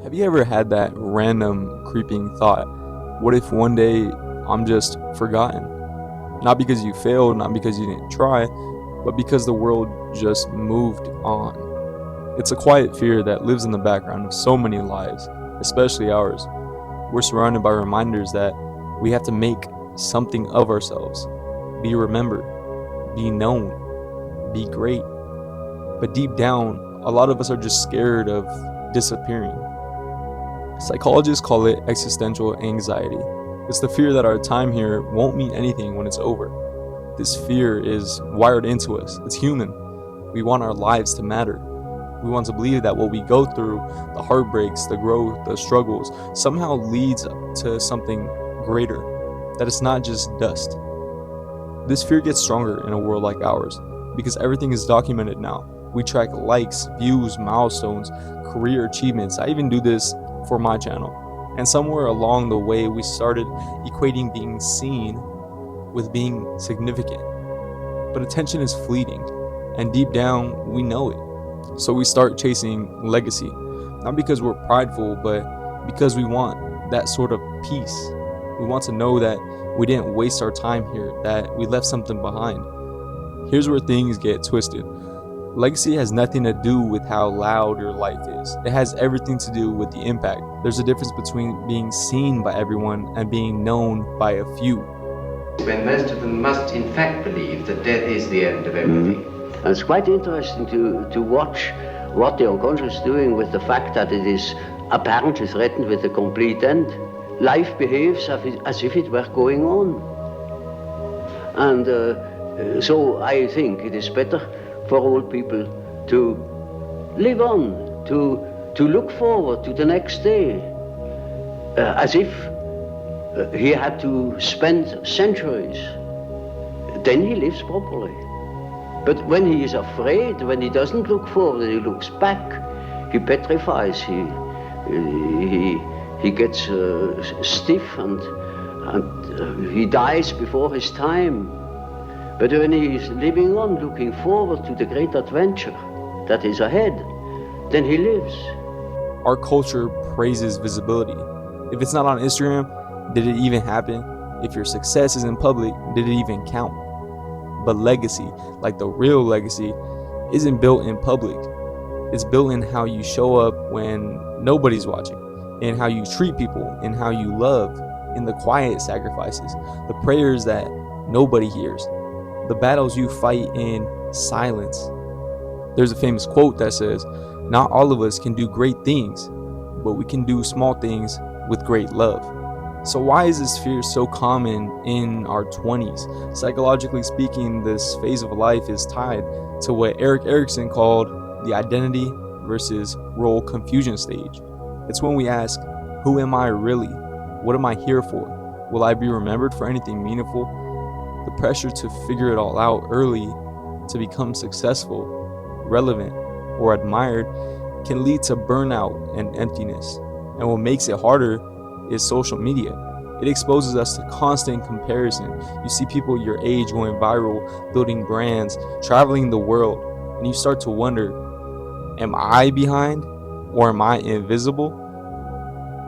Have you ever had that random creeping thought? What if one day I'm just forgotten? Not because you failed, not because you didn't try, but because the world just moved on. It's a quiet fear that lives in the background of so many lives, especially ours. We're surrounded by reminders that we have to make something of ourselves, be remembered, be known, be great. But deep down, a lot of us are just scared of disappearing. Psychologists call it existential anxiety. It's the fear that our time here won't mean anything when it's over. This fear is wired into us. It's human. We want our lives to matter. We want to believe that what we go through, the heartbreaks, the growth, the struggles, somehow leads to something greater, that it's not just dust. This fear gets stronger in a world like ours because everything is documented now. We track likes, views, milestones, career achievements. I even do this for my channel. And somewhere along the way, we started equating being seen with being significant. But attention is fleeting, and deep down, we know it. So we start chasing legacy, not because we're prideful, but because we want that sort of peace. We want to know that we didn't waste our time here, that we left something behind. Here's where things get twisted. Legacy has nothing to do with how loud your life is. It has everything to do with the impact. There's a difference between being seen by everyone and being known by a few. When most of them must in fact believe that death is the end of everything. And it's quite interesting to watch what the unconscious is doing with the fact that it is apparently threatened with a complete end. Life behaves as if it were going on. And so I think it is better for all people to live on, to look forward to the next day, as if he had to spend centuries. Then he lives properly. But when he is afraid, when he doesn't look forward, he looks back, he petrifies, he gets stiff and he dies before his time. But when he is living on, looking forward to the great adventure that is ahead, then he lives. Our culture praises visibility. If it's not on Instagram, did it even happen? If your success is in public, did it even count? But legacy, like the real legacy, isn't built in public. It's built in how you show up when nobody's watching, in how you treat people, in how you love, in the quiet sacrifices, the prayers that nobody hears, the battles you fight in silence. There's a famous quote that says, "Not all of us can do great things, but we can do small things with great love." So why is this fear so common in our 20s? Psychologically speaking, this phase of life is tied to what Erik Erikson called the identity versus role confusion stage. It's when we ask, who am I really? What am I here for? Will I be remembered for anything meaningful? The pressure to figure it all out early, to become successful, relevant, or admired can lead to burnout and emptiness. And what makes it harder is social media. It exposes us to constant comparison. You see people your age going viral, building brands, traveling the world, and you start to wonder, am I behind or am I invisible?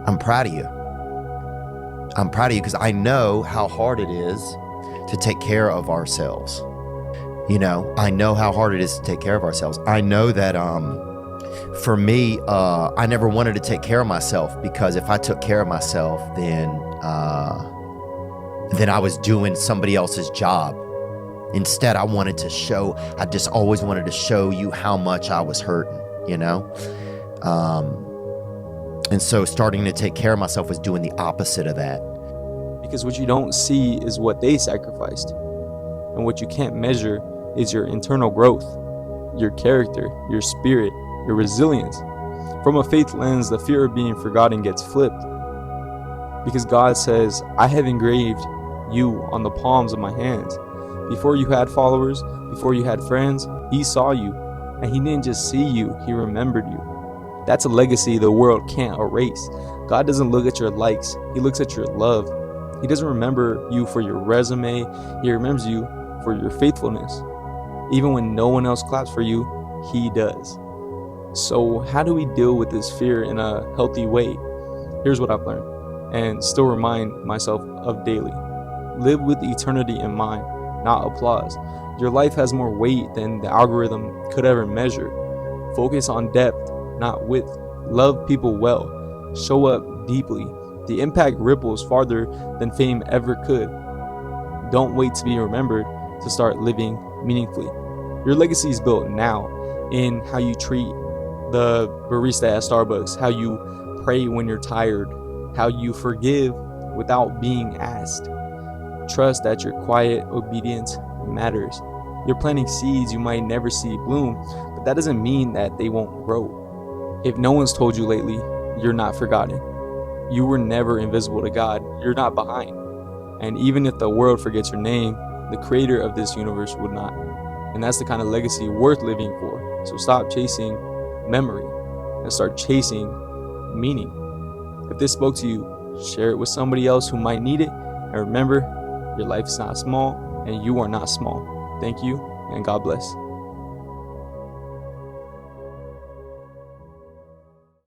I'm proud of you. I'm proud of you because I know how hard it is to take care of ourselves. You know, I know how hard it is to take care of ourselves. I know that for me, I never wanted to take care of myself because if I took care of myself, then I was doing somebody else's job. Instead, I just always wanted to show you how much I was hurting, you know? And so starting to take care of myself was doing the opposite of that. Because what you don't see is what they sacrificed. And what you can't measure is your internal growth, your character, your spirit, your resilience. From a faith lens, the fear of being forgotten gets flipped. Because God says, I have engraved you on the palms of my hands. Before you had followers, before you had friends, He saw you. And He didn't just see you, He remembered you. That's a legacy the world can't erase. God doesn't look at your likes, He looks at your love. He doesn't remember you for your resume, He remembers you for your faithfulness. Even when no one else claps for you, He does. So how do we deal with this fear in a healthy way? Here's what I've learned and still remind myself of daily. Live with eternity in mind, not applause. Your life has more weight than the algorithm could ever measure. Focus on depth, not width. Love people well. Show up deeply. The impact ripples farther than fame ever could. Don't wait to be remembered to start living meaningfully. Your legacy is built now in how you treat the barista at Starbucks, how you pray when you're tired, how you forgive without being asked. Trust that your quiet obedience matters. You're planting seeds you might never see bloom, but that doesn't mean that they won't grow. If no one's told you lately, you're not forgotten. You were never invisible to God. You're not behind. And even if the world forgets your name, the creator of this universe would not. And that's the kind of legacy worth living for. So stop chasing memory and start chasing meaning. If this spoke to you, share it with somebody else who might need it. And remember, your life is not small and you are not small. Thank you and God bless.